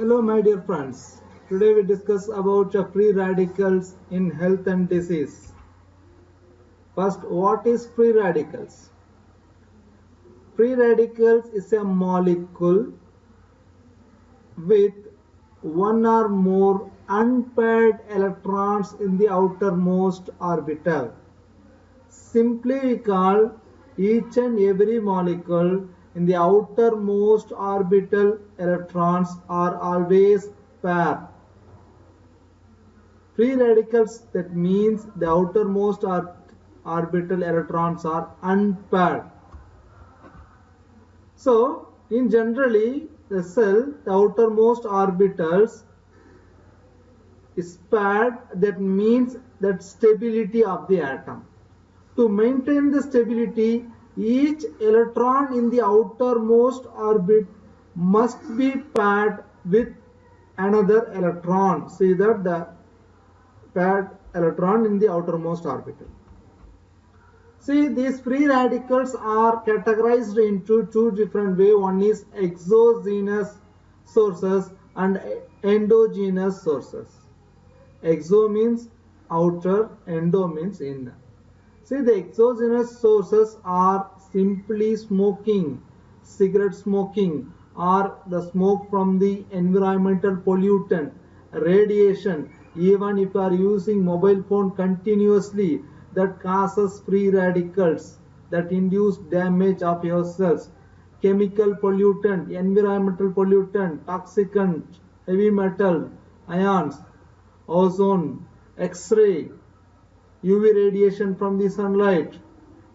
Hello my dear friends, today we discuss about free radicals in health and disease. First, what is free radicals? Free radicals is a molecule with one or more unpaired electrons in the outermost orbital. Simply we call each and every molecule in the outermost orbital electrons are always paired. Free radicals, that means the outermost orbital electrons are unpaired. So in generally the cell, the outermost orbitals is paired, that means that stability of the atom. To maintain the stability, each electron in the outermost orbit must be paired with another electron. See that the paired electron in the outermost orbital. See, these free radicals are categorized into two different ways. One is exogenous sources and endogenous sources. Exo means outer, endo means inner. See, the exogenous sources are simply smoking, cigarette smoking, or the smoke from the environmental pollutant, radiation. Even if you are using mobile phone continuously, that causes free radicals that induce damage of your cells. Chemical pollutant, environmental pollutant, toxicant, heavy metal, ions, ozone, X-ray, UV radiation from the sunlight,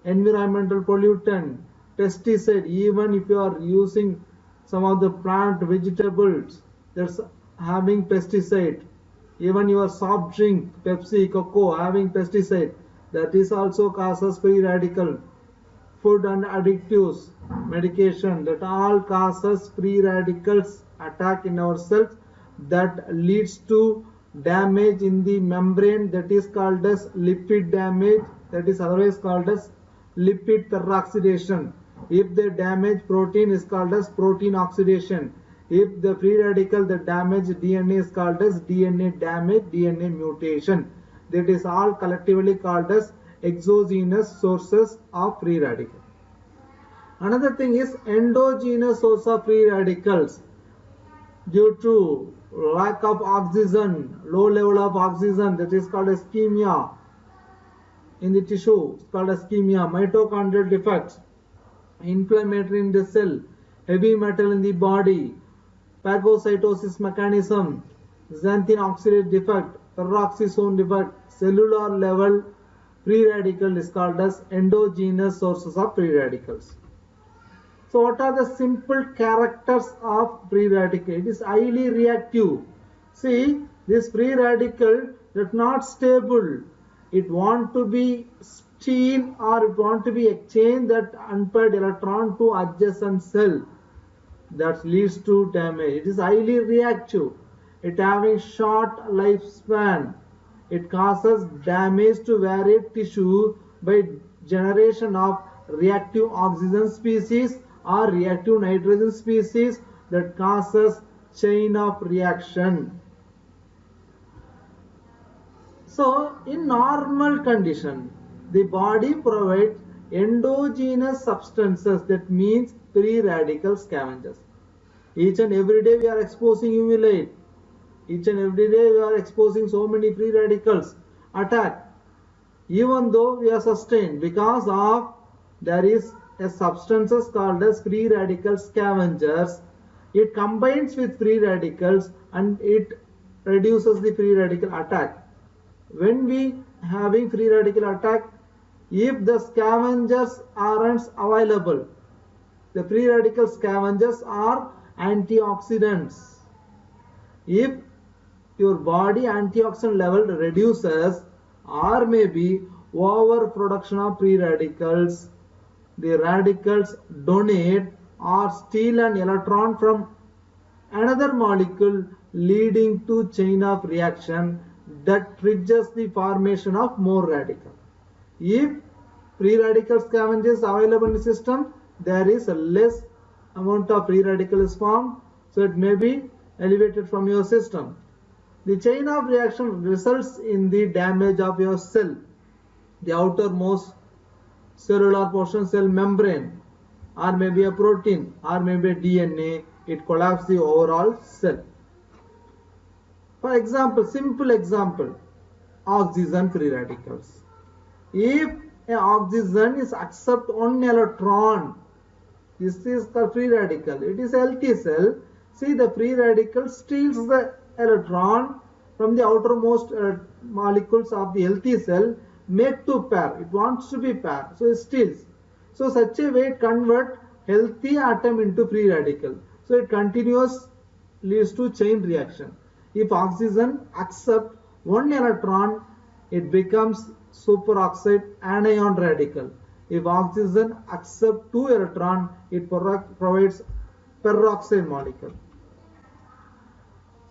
environmental pollutant, pesticide. Even if you are using some of the plant vegetables that's having pesticide, even your soft drink, Pepsi, Cocoa having pesticide, that is also causes free radical. Food and additives, medication, that all causes free radicals attack in our cells that leads to damage in the membrane, that is called as lipid damage, that is otherwise called as lipid peroxidation. If they damage protein is called as protein oxidation. If the free radical that damage DNA is called as DNA damage, DNA mutation. That is all collectively called as exogenous sources of free radical. Another thing is endogenous source of free radicals. Due to lack of oxygen, low level of oxygen, that is called ischemia in the tissue, it's called ischemia, mitochondrial defects, inflammatory in the cell, heavy metal in the body, phagocytosis mechanism, xanthine oxidase defect, peroxisome defect, cellular level free radical is called as endogenous sources of free radicals. So what are the simple characters of free radical? It is highly reactive. See, this free radical is not stable. It want to be steal or it want to be exchange that unpaired electron to adjacent cell. That leads to damage. It is highly reactive. It having short lifespan. It causes damage to varied tissue by generation of reactive oxygen species or reactive nitrogen species that causes chain of reaction. So in normal condition, the body provides endogenous substances, that means free radical scavengers. Each and every day we are exposing UV light. Each and every day we are exposing so many free radicals attack. Even though we are sustained because of there is a substances called as free radical scavengers. It combines with free radicals and it reduces the free radical attack. When we having free radical attack, if the scavengers aren't available, the free radical scavengers are antioxidants. If your body antioxidant level reduces or maybe overproduction of free radicals, the radicals donate or steal an electron from another molecule, leading to chain of reaction that triggers the formation of more radical. If free radical scavengers available in the system, there is a less amount of free radical is formed, so it may be elevated from your system. The chain of reaction results in the damage of your cell, the outermost cellular portion, cell membrane, or maybe a protein, or maybe a DNA. It collapses the overall cell. For example, simple example, oxygen free radicals. If an oxygen is accept one electron, this is the free radical. It is a healthy cell. See, the free radical steals the electron from the outermost molecules of the healthy cell, make to pair. It wants to be pair, so it steals. So such a way it converts healthy atom into free radical. So it continuous leads to chain reaction. If oxygen accepts one electron, it becomes superoxide anion radical. If oxygen accepts two electrons, it provides peroxide molecule.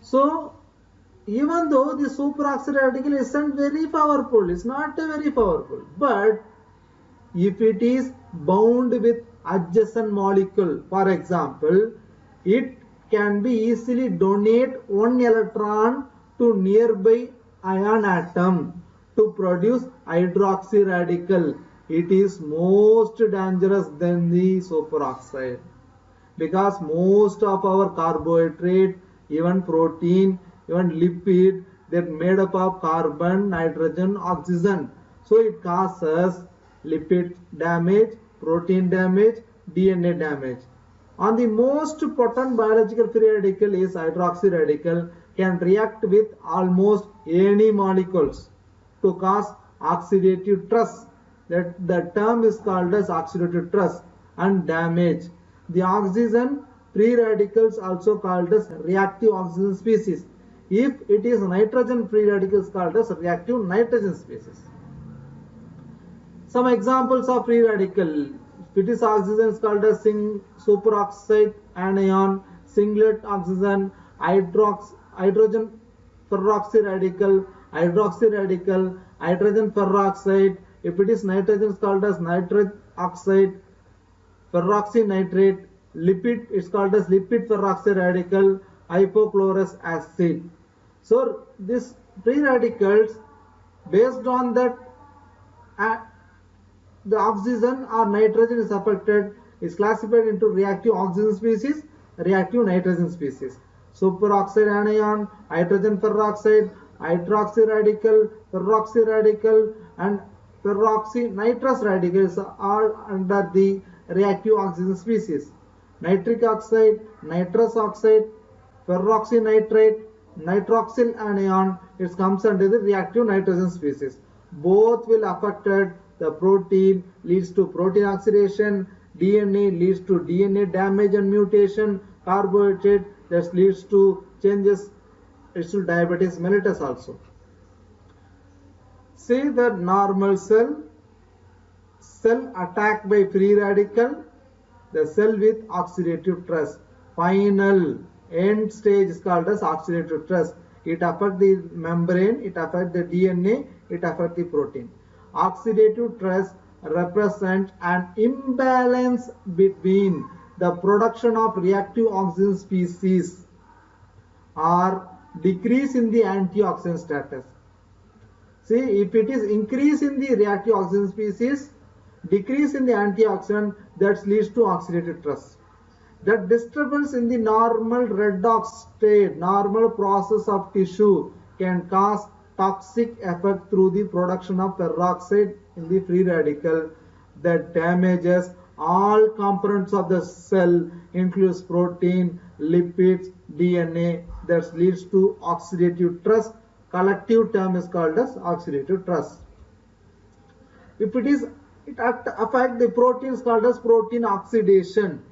So even though the superoxide radical isn't very powerful, it's not very powerful, but if it is bound with adjacent molecule, for example, it can be easily donate one electron to nearby ion atom to produce hydroxy radical. It is most dangerous than the superoxide, because most of our carbohydrate, even protein, even lipid, they're made up of carbon, nitrogen, oxygen. So it causes lipid damage, protein damage, DNA damage. On the most potent biological free radical is hydroxy radical, can react with almost any molecules to cause oxidative stress. That the term is called as oxidative stress and damage. The oxygen free radicals also called as reactive oxygen species. If it is nitrogen free radicals called as reactive nitrogen species. Some examples of free radical. If it is oxygen is called as superoxide anion, singlet oxygen, hydrogen peroxide radical, hydroxy radical, hydrogen peroxide. If it is nitrogen, it's called as nitric oxide, peroxynitrate. Lipid, it's called as lipid peroxide radical, hypochlorous acid. So these free radicals, based on that the oxygen or nitrogen is affected, is classified into reactive oxygen species, reactive nitrogen species. Superoxide anion, hydrogen peroxide, hydroxy radical, peroxy radical, and peroxynitrous radicals are under the reactive oxygen species. Nitric oxide, nitrous oxide, peroxynitrate, nitroxyl anion, it comes under the reactive nitrogen species. Both will affect the protein, leads to protein oxidation, DNA leads to DNA damage and mutation, carbohydrate that leads to changes, it's to diabetes mellitus also. See the normal cell attacked by free radical, the cell with oxidative stress. Final end stage is called as oxidative stress. It affects the membrane, it affects the DNA, it affects the protein. Oxidative stress represents an imbalance between the production of reactive oxygen species or decrease in the antioxidant status. See, if it is increase in the reactive oxygen species, decrease in the antioxidant, that leads to oxidative stress. That disturbance in the normal redox state, normal process of tissue, can cause toxic effect through the production of peroxide in the free radical that damages all components of the cell, includes protein, lipids, DNA, that leads to oxidative stress. Collective term is called as oxidative stress. If it affects the proteins, called as protein oxidation.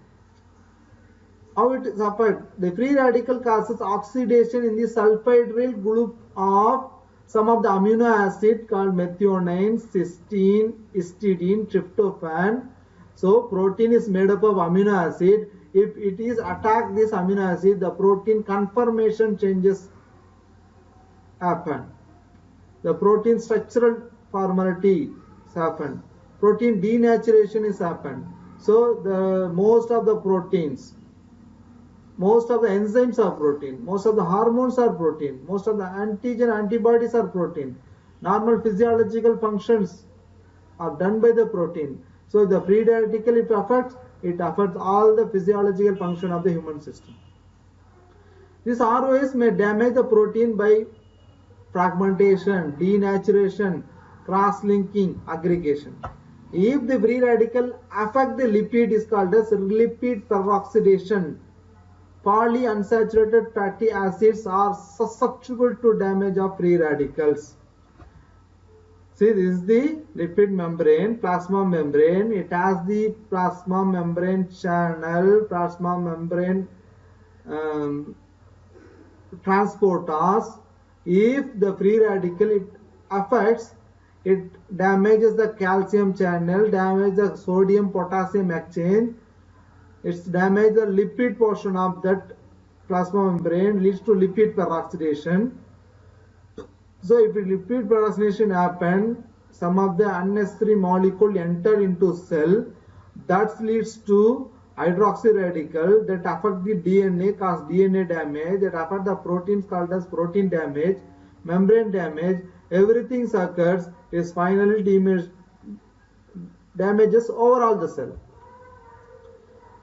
How it is affect? The free radical causes oxidation in the sulfidyl group of some of the amino acid called methionine, cysteine, histidine, tryptophan. So protein is made up of amino acid. If it is attack this amino acid, the protein conformation changes happen. The protein structural formality is happened. Protein denaturation is happened. So the most of the proteins most of the enzymes are protein, most of the hormones are protein, most of the antigen antibodies are protein. Normal physiological functions are done by the protein. So the free radical, it affects all the physiological function of the human system. This ROS may damage the protein by fragmentation, denaturation, cross-linking, aggregation. If the free radical affect the lipid, is called as lipid peroxidation. Polyunsaturated fatty acids are susceptible to damage of free radicals. See, this is the lipid membrane, plasma membrane. It has the plasma membrane channel, plasma membrane transporters. If the free radical it affects, it damages the calcium channel, damages the sodium potassium exchange. It's damage the lipid portion of that plasma membrane, leads to lipid peroxidation. So if lipid peroxidation happen, some of the unnecessary molecule enter into cell, that leads to hydroxy radical that affect the DNA, cause DNA damage, that affect the proteins called as protein damage, membrane damage, everything occurs, is finally damages overall the cell.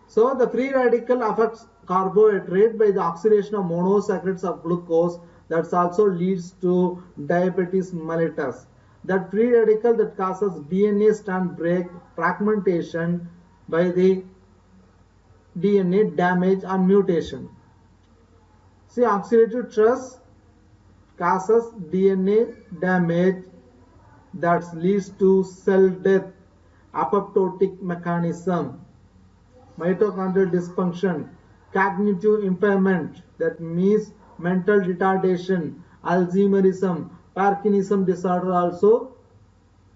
So the free radical affects carbohydrate by the oxidation of monosaccharides of glucose. That also leads to diabetes mellitus. That free radical that causes DNA strand break, fragmentation by the DNA damage and mutation. See, oxidative stress causes DNA damage that leads to cell death, apoptotic mechanism, mitochondrial dysfunction, cognitive impairment, that means mental retardation, Alzheimerism, Parkinsonism disorder also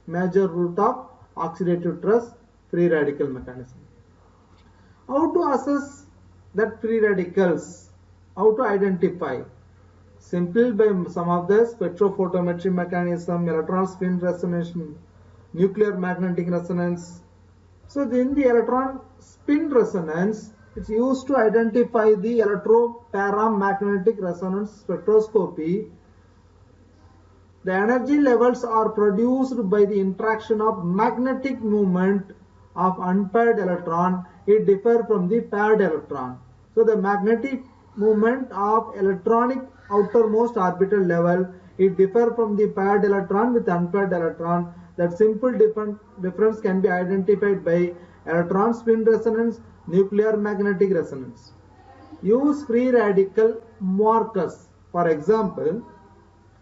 major root of oxidative stress, free radical mechanism. How to assess that free radicals? How to identify? Simple by some of the spectrophotometry mechanism, electron spin resonance, nuclear magnetic resonance. So in the electron spin resonance, it's used to identify the electroparamagnetic resonance spectroscopy. The energy levels are produced by the interaction of magnetic movement of unpaired electron. It differs from the paired electron. So the magnetic movement of electronic outermost orbital level, it differs from the paired electron with unpaired electron. That simple difference can be identified by electron spin resonance, nuclear magnetic resonance. Use free radical markers. For example,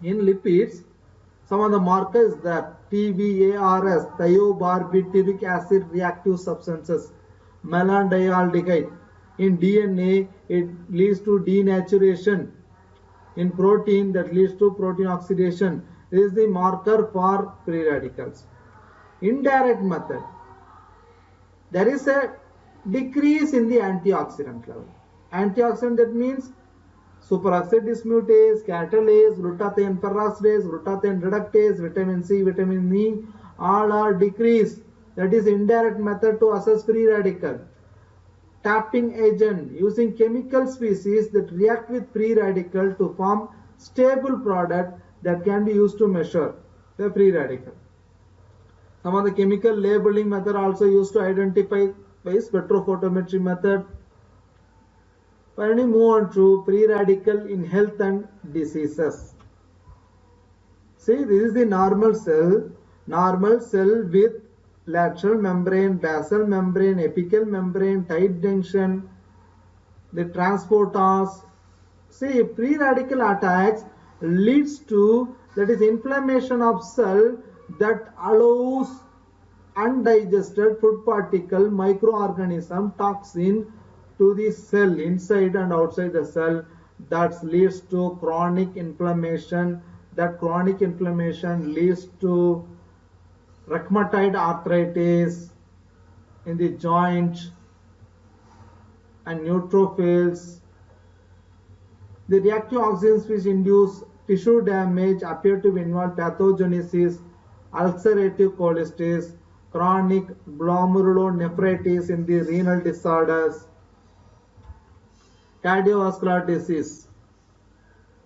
in lipids, some of the markers that TBARS, thiobarbiturate acid reactive substances, malondialdehyde. In DNA, it leads to denaturation. In protein, that leads to protein oxidation. This is the marker for free radicals. Indirect method. There is a decrease in the antioxidant level. Antioxidant, that means superoxide dismutase, catalase, glutathione peroxidase, glutathione reductase, vitamin C, vitamin E, all are decreased. That is indirect method to assess free radical. Tapping agent, using chemical species that react with free radical to form stable product that can be used to measure the free radical. Some of the chemical labeling method also used to identify by spectrophotometry method. Finally, move on to free radical in health and diseases. See, this is the normal cell with lateral membrane, basal membrane, apical membrane, tight junction, the transporters. See, free radical attacks leads to, that is, inflammation of cell that allows undigested food particle, microorganism, toxin to the cell inside and outside the cell. That leads to chronic inflammation. That chronic inflammation leads to rheumatoid arthritis in the joint and neutrophils. The reactive oxygens which induce tissue damage appear to involve pathogenesis, ulcerative colitis, chronic glomerulonephritis in the renal disorders. Cardiovascular disease.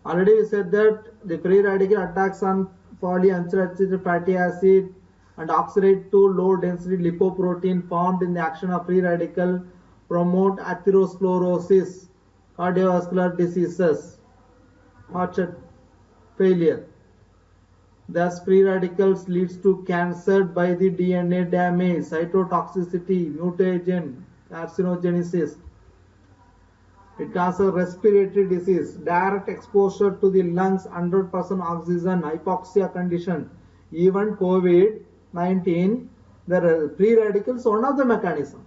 Already we said that the free radical attacks on polyunsaturated fatty acid and oxidate to low density lipoprotein formed in the action of free radical promote atherosclerosis, cardiovascular diseases, heart failure. Thus, free radicals leads to cancer by the DNA damage, cytotoxicity, mutagen, carcinogenesis. It causes respiratory disease, direct exposure to the lungs, 100% oxygen, hypoxia condition. Even COVID-19, there are free radicals, one of the mechanisms.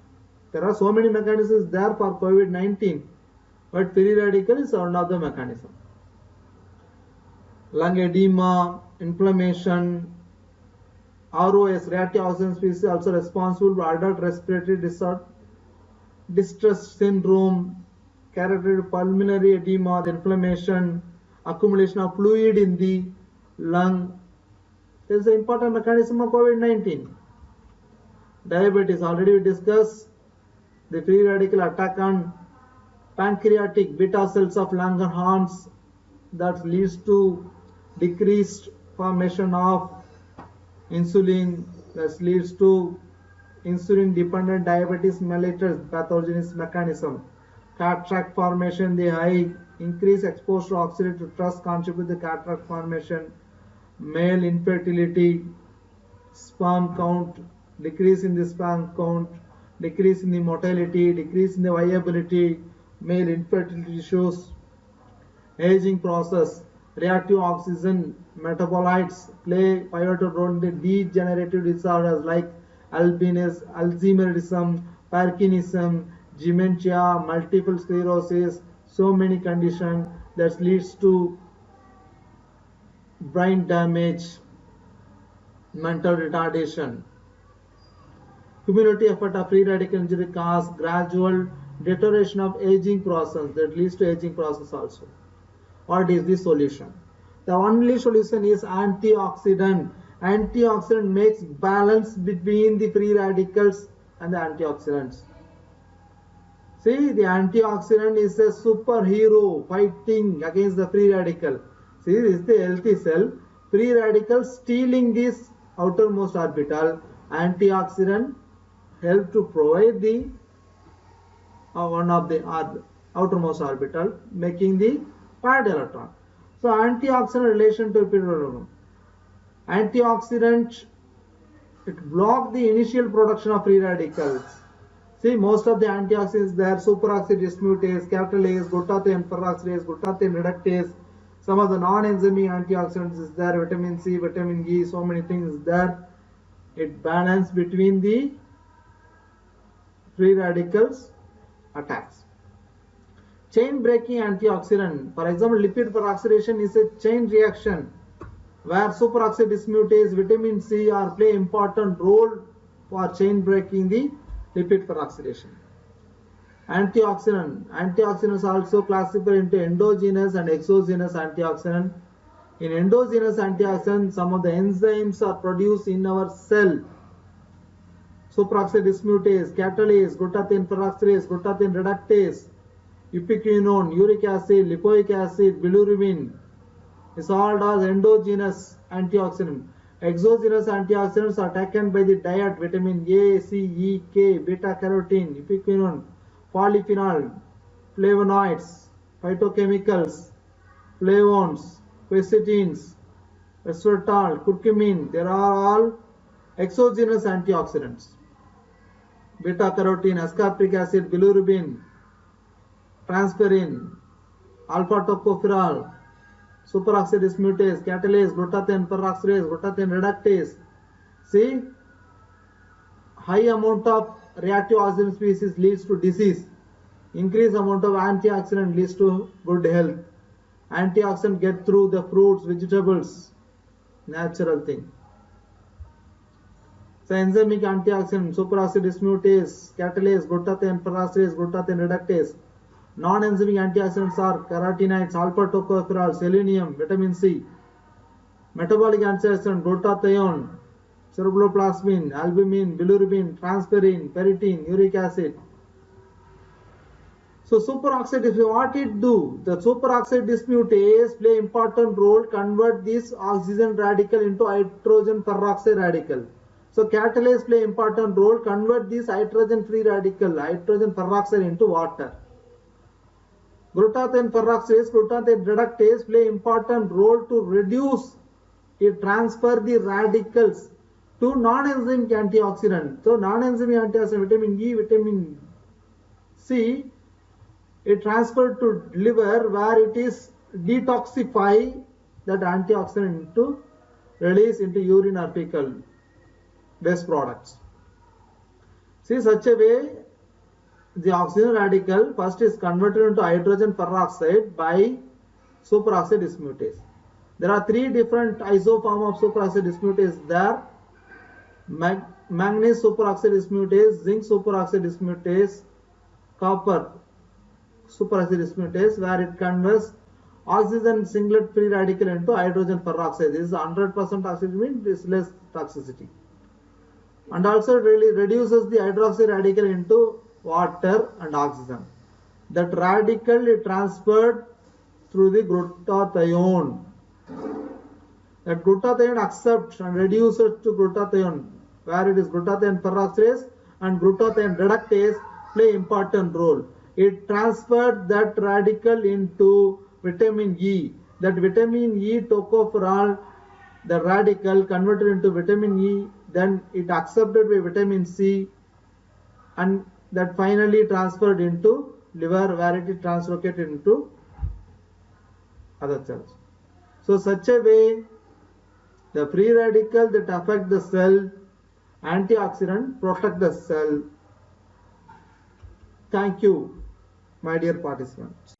There are so many mechanisms there for COVID-19, but free radical is one of the mechanisms. Lung edema, inflammation, ROS, reactive oxygen species, also responsible for adult respiratory distress syndrome, characterized pulmonary edema, the inflammation, accumulation of fluid in the lung. This is an important mechanism of COVID-19. Diabetes, already we discussed the free radical attack on pancreatic beta cells of Langerhans that leads to decreased formation of insulin, that leads to insulin dependent diabetes mellitus pathogenesis mechanism. Cataract formation, the high increased exposure to oxidative stress contribute to cataract formation. Male infertility, sperm count, decrease in the sperm count, decrease in the motility, decrease in the viability, male infertility issues. Aging process, reactive oxygen metabolites play pivotal role in the degenerative disorders like Alzheimerism, Parkinsonism, dementia, multiple sclerosis, so many conditions that leads to brain damage, mental retardation. Cumulative effect of free radical injury cause gradual deterioration of aging process that leads to aging process also. What is the solution? The only solution is antioxidant. Antioxidant makes balance between the free radicals and the antioxidants. See, the antioxidant is a superhero fighting against the free radical. See, this is the healthy cell. Free radicals stealing this outermost orbital. Antioxidant help to provide the one of the outermost orbital, making the paired electron. So, antioxidant relation to pyridinium. Antioxidant, it blocks the initial production of free radicals. See, most of the antioxidants there, superoxide dismutase, capital A, glutathione peroxidase, glutathione reductase. Some of the non-enzymic antioxidants is there, vitamin C, vitamin E, so many things is there. It balance between the free radicals attacks. Chain breaking antioxidant, for example, lipid peroxidation is a chain reaction where superoxide dismutase, vitamin C are play important role for chain breaking the lipid peroxidation. Antioxidants also classified into endogenous and exogenous antioxidant. In endogenous antioxidants, some of the enzymes are produced in our cell. Superoxide dismutase, catalase, glutathione peroxidase, glutathione reductase, ubiquinone, uric acid, lipoic acid, bilirubin is all as endogenous antioxidant. Exogenous antioxidants are taken by the diet, vitamin A, C, E, K, beta carotene, ubiquinone, polyphenol, flavonoids, phytochemicals, flavones, quercetins, resveratrol, curcumin. They are all exogenous antioxidants. Beta carotene, ascorbic acid, bilirubin, transferrin, alpha tocopherol, superoxide dismutase, catalase, glutathione peroxidase, glutathione reductase. See, high amount of reactive oxygen species leads to disease. Increased amount of antioxidant leads to good health. Antioxidant get through the fruits, vegetables, natural thing. So enzymic antioxidant, superoxide dismutase, catalase, glutathione peroxidase, glutathione reductase. Non-enzymic antioxidants are carotenoids, alpha tocopherol, selenium, vitamin C. Metabolic antioxidant, glutathione, ceruloplasmin, albumin, bilirubin, transferrin, ferritin, uric acid. So superoxide, what it do? The superoxide dismutase play important role, convert this oxygen radical into hydrogen peroxide radical. So catalase play important role, convert this hydrogen free radical, hydrogen peroxide into water. Glutathione peroxidase, glutathione reductase play important role to reduce, it transfer the radicals to non-enzymic antioxidant. So non-enzymic antioxidant, vitamin E, vitamin C, it transferred to liver where it is detoxify that antioxidant into release into urine or fecal waste products. See, such a way the oxygen radical first is converted into hydrogen peroxide by superoxide dismutase. There are three different isoform of superoxide dismutase there: manganese superoxide dismutase, zinc superoxide dismutase, copper superoxide dismutase, where it converts oxygen singlet free radical into hydrogen peroxide. This is 100% toxicity, means this less toxicity, and also really reduces the hydroxy radical into water and oxygen. That radical is transferred through the glutathione. That glutathione accepts and reduces to glutathione, where it is glutathione peroxidase and glutathione reductase play important role. It transferred that radical into vitamin E. That vitamin E tocopherol, the radical converted into vitamin E, then it accepted by vitamin C, and that finally transferred into liver where it is translocated into other cells. So such a way the free radical that affect the cell, antioxidant protect the cell. Thank you, my dear participants.